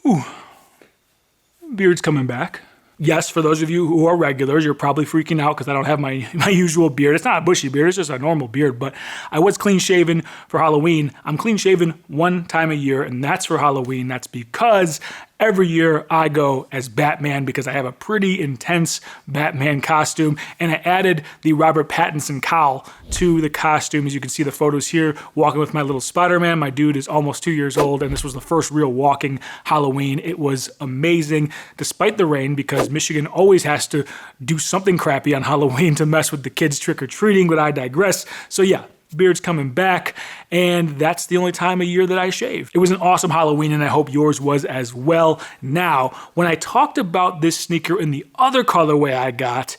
Ooh, beard's coming back. Yes, for those of you who are regulars, you're probably freaking out because I don't have my usual beard. It's not a bushy beard, it's just a normal beard, but I was clean shaven for Halloween. I'm clean shaven one time a year, and that's for Halloween. That's because every year I go as Batman because I have a pretty intense Batman costume, and I added the Robert Pattinson cowl to the costume. As you can see the photos here, walking with my little Spider-Man. My dude is almost 2 years old, and this was the first real walking Halloween. It was amazing, despite the rain, because Michigan always has to do something crappy on Halloween to mess with the kids trick-or-treating, but I digress. So yeah, beard's coming back, and that's the only time of year that I shave. It was an awesome Halloween, and I hope yours was as well. Now, when I talked about this sneaker in the other colorway I got,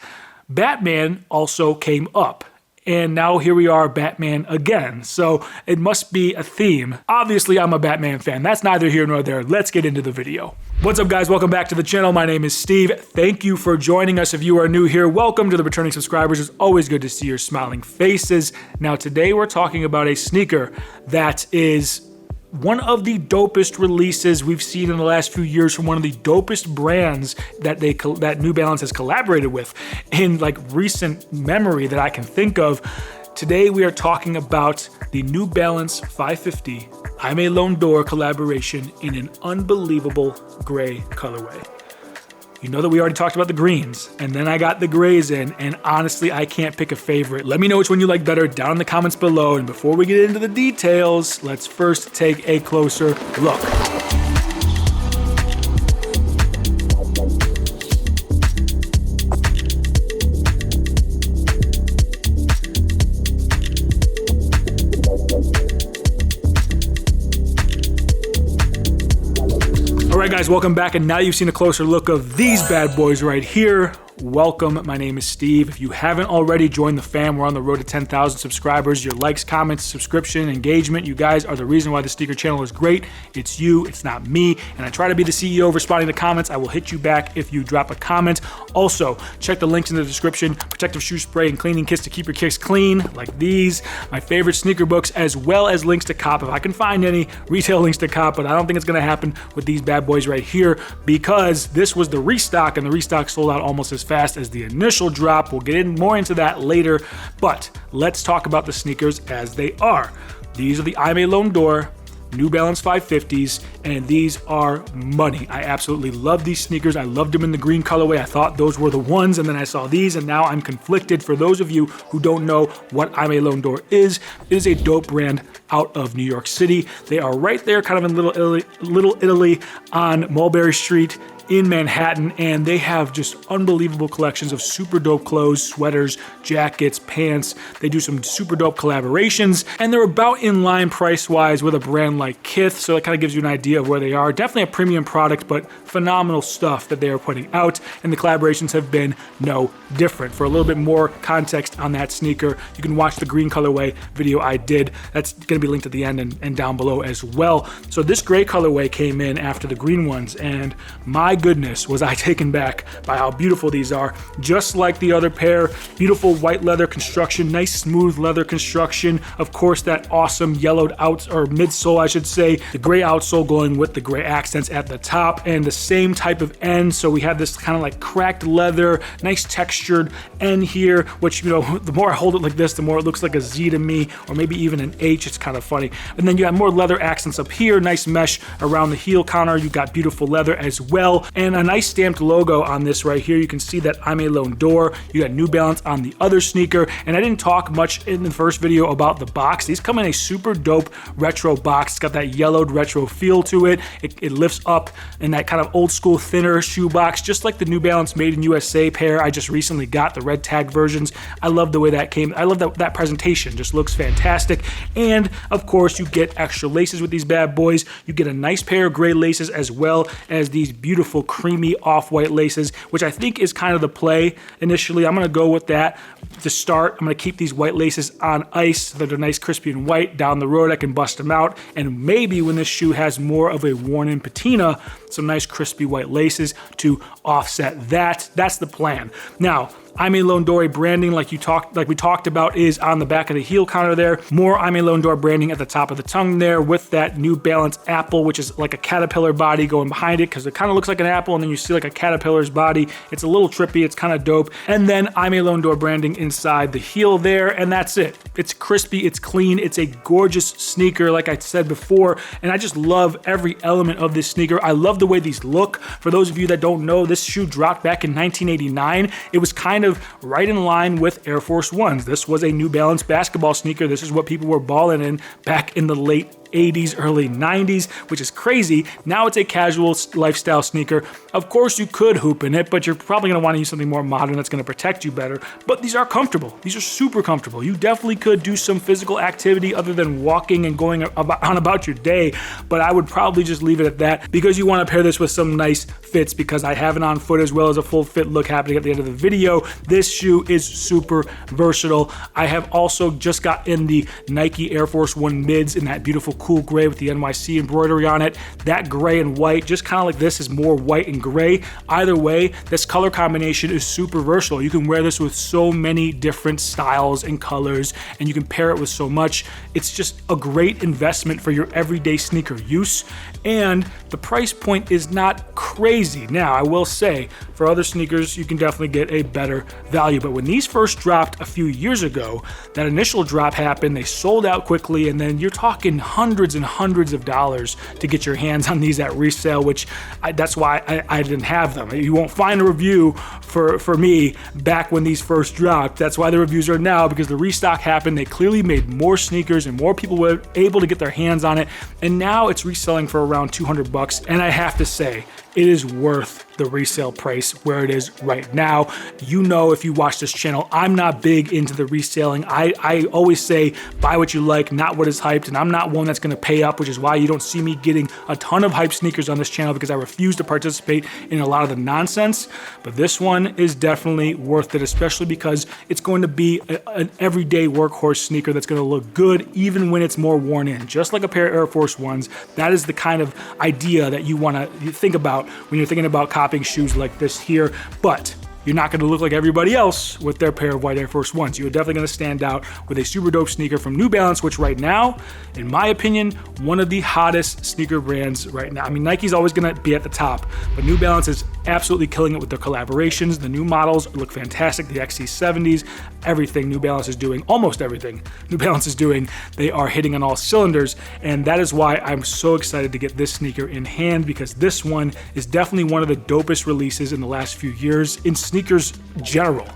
Batman also came up. And now here we are, Batman again. So it must be a theme. Obviously, I'm a Batman fan. That's neither here nor there. Let's get into the video. What's up, guys? Welcome back to the channel. My name is Steve. Thank you for joining us. If you are new here, welcome to the returning subscribers. It's always good to see your smiling faces. Now, today we're talking about a sneaker that is one of the dopest releases we've seen in the last few years from one of the dopest brands that New Balance has collaborated with in like recent memory that I can think of. Today we are talking about the New Balance 550 Aime Dore collaboration in an unbelievable gray colorway. You know that we already talked about the greens, and then I got the grays in, and honestly, I can't pick a favorite. Let me know which one you like better down in the comments below, and before we get into the details, let's first take a closer look. All right, guys, welcome back, and now you've seen a closer look of these bad boys right here. Welcome, my name is Steve. If you haven't already joined the fam, we're on the road to 10,000 subscribers. Your likes, comments, subscription, engagement, you guys are the reason why the sneaker channel is great. It's you, it's not me, and I try to be the CEO responding to comments. I will hit you back if you drop a comment. Also, check the links in the description. Protective shoe spray and cleaning kits to keep your kicks clean, like these. My favorite sneaker books, as well as links to cop if I can find any retail links to cop, but I don't think it's gonna happen with these bad boys right here because this was the restock, and the restock sold out almost as fast as the initial drop. We'll get in more into that later, but let's talk about the sneakers as they are. These are the Aime Dore New Balance 550s, and these are money. I absolutely love these sneakers. I loved them in the green colorway. I thought those were the ones, and then I saw these, and now I'm conflicted. For those of you who don't know what Aime Dore is, it is a dope brand out of New York City. They are right there kind of in Little Italy on Mulberry Street in Manhattan, and they have just unbelievable collections of super dope clothes, sweaters, jackets, pants. They do some super dope collaborations, and they're about in line price-wise with a brand like Kith, so it kind of gives you an idea of where they are. Definitely a premium product, but phenomenal stuff that they are putting out, and the collaborations have been no different. For a little bit more context on that sneaker, you can watch the green colorway video I did. That's going to be linked at the end and down below as well. So this gray colorway came in after the green ones, and my goodness, was I taken back by how beautiful these are. Just like the other pair, beautiful white leather construction, nice smooth leather construction. Of course, that awesome yellowed out or midsole, I should say. The gray outsole going with the gray accents at the top, and the same type of end. So we have this kind of like cracked leather, nice textured end here, which, you know, the more I hold it like this, the more it looks like a Z to me, or maybe even an H. It's kind of funny. And then you have more leather accents up here, nice mesh around the heel counter. You got beautiful leather as well. And a nice stamped logo on this right here. You can see that Aime Dore. You got New Balance on the other sneaker. And I didn't talk much in the first video about the box. These come in a super dope retro box. It's got that yellowed retro feel to it. It lifts up in that kind of old school thinner shoe box, just like the New Balance Made in USA pair I just recently got, the red tag versions. I love the way that came. I love that presentation. Just looks fantastic. And of course, you get extra laces with these bad boys. You get a nice pair of gray laces as well as these beautiful creamy off-white laces, which I think is kind of the play initially. I'm gonna go with that to start. I'm gonna keep these white laces on ice so that they're nice, crispy, and white. Down the road, I can bust them out, and maybe when this shoe has more of a worn-in patina, some nice crispy white laces to offset that. That's the plan. Now, Aime Dore branding, like we talked about, is on the back of the heel counter there. More Aime Dore branding at the top of the tongue there with that New Balance apple, which is like a caterpillar body going behind it because it kind of looks like an apple and then you see like a caterpillar's body. It's a little trippy, it's kind of dope. And then Aime Dore branding inside the heel there, and that's it. It's crispy, it's clean, it's a gorgeous sneaker like I said before, and I just love every element of this sneaker. I love the way these look. For those of you that don't know, this shoe dropped back in 1989. It was kind of right in line with Air Force Ones. This was a New Balance basketball sneaker. This is what people were balling in back in the late 80s, early 90s, which is crazy. Now it's a casual lifestyle sneaker. Of course, you could hoop in it, but you're probably gonna wanna use something more modern that's gonna protect you better. But these are comfortable. These are super comfortable. You definitely could do some physical activity other than walking and going on about your day, but I would probably just leave it at that because you wanna pair this with some nice fits, because I have an on foot as well as a full fit look happening at the end of the video. This shoe is super versatile. I have also just got in the Nike Air Force One mids in that beautiful cool gray with the NYC embroidery on it. That gray and white, just kind of like this, is more white and gray. Either way, this color combination is super versatile. You can wear this with so many different styles and colors, and you can pair it with so much. It's just a great investment for your everyday sneaker use, and the price point is not crazy. Now, I will say, for other sneakers, you can definitely get a better value, but when these first dropped a few years ago, that initial drop happened, they sold out quickly, and then you're talking hundreds and hundreds of dollars to get your hands on these at resale, which that's why I didn't have them. You won't find a review for me back when these first dropped. That's why the reviews are now, because the restock happened. They clearly made more sneakers and more people were able to get their hands on it, and now it's reselling for around 200 bucks, and I have to say, it is worth the resale price where it is right now. You know, if you watch this channel, I'm not big into the reselling. I always say, buy what you like, not what is hyped, and I'm not one that's gonna pay up, which is why you don't see me getting a ton of hype sneakers on this channel, because I refuse to participate in a lot of the nonsense. But this one is definitely worth it, especially because it's going to be an everyday workhorse sneaker that's gonna look good even when it's more worn in. Just like a pair of Air Force Ones, that is the kind of idea that you wanna think about when you're thinking about copying shoes like this here. But you're not gonna look like everybody else with their pair of white Air Force Ones. You're definitely gonna stand out with a super dope sneaker from New Balance, which right now, in my opinion, one of the hottest sneaker brands right now. I mean, Nike's always gonna be at the top, but New Balance is absolutely killing it with their collaborations. The new models look fantastic, the XC70s, everything New Balance is doing, almost everything New Balance is doing, they are hitting on all cylinders, and that is why I'm so excited to get this sneaker in hand, because this one is definitely one of the dopest releases in the last few years in sneakers general.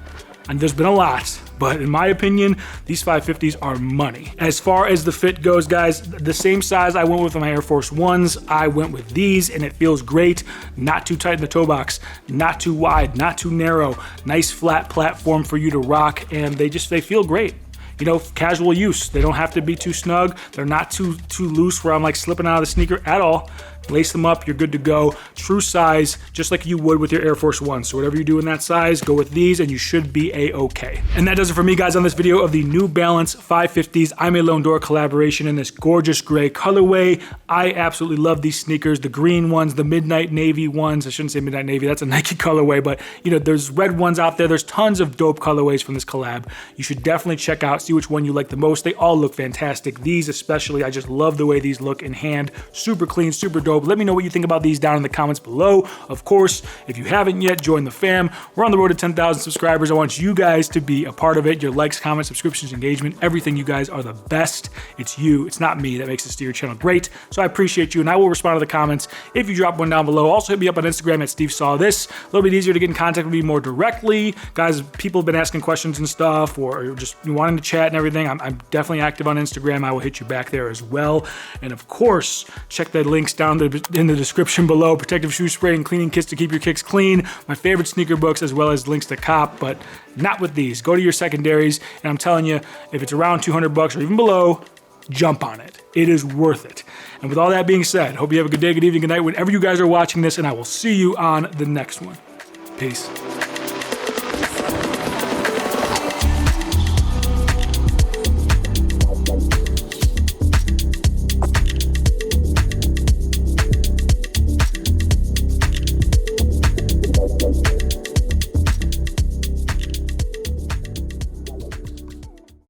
And there's been a lot, but in my opinion, these 550s are money. As far as the fit goes, guys, the same size I went with my Air Force Ones, I went with these, and it feels great. Not too tight in the toe box, not too wide, not too narrow, nice flat platform for you to rock, and they feel great. You know, casual use. They don't have to be too snug. They're not too loose where I'm like slipping out of the sneaker at all. Lace them up, you're good to go. True size, just like you would with your Air Force One. So whatever you do in that size, go with these and you should be a-okay. And that does it for me, guys, on this video of the New Balance 550s Aime Dore collaboration in this gorgeous gray colorway. I absolutely love these sneakers. The green ones, the midnight navy ones. I shouldn't say midnight navy, that's a Nike colorway, but you know, there's red ones out there. There's tons of dope colorways from this collab. You should definitely check out, see which one you like the most. They all look fantastic. These especially, I just love the way these look in hand. Super clean, super dope. Let me know what you think about these down in the comments below. Of course, if you haven't yet, join the fam. We're on the road to 10,000 subscribers. I want you guys to be a part of it. Your likes, comments, subscriptions, engagement, everything. You guys are the best. It's you, it's not me, that makes this to your channel great. So I appreciate you, and I will respond to the comments if you drop one down below. Also hit me up on Instagram at Steve Saw This. A little bit easier to get in contact with me more directly. Guys, people have been asking questions and stuff, or just wanting to chat and everything. I'm definitely active on Instagram. I will hit you back there as well. And of course, check the links down in the description below. Protective shoe spray and cleaning kits to keep your kicks clean. My favorite sneaker books, as well as links to cop, but not with these. Go to your secondaries, and I'm telling you, if it's around 200 bucks or even below, jump on it. It is worth it. And with all that being said, hope you have a good day, good evening, good night, whenever you guys are watching this, and I will see you on the next one. Peace.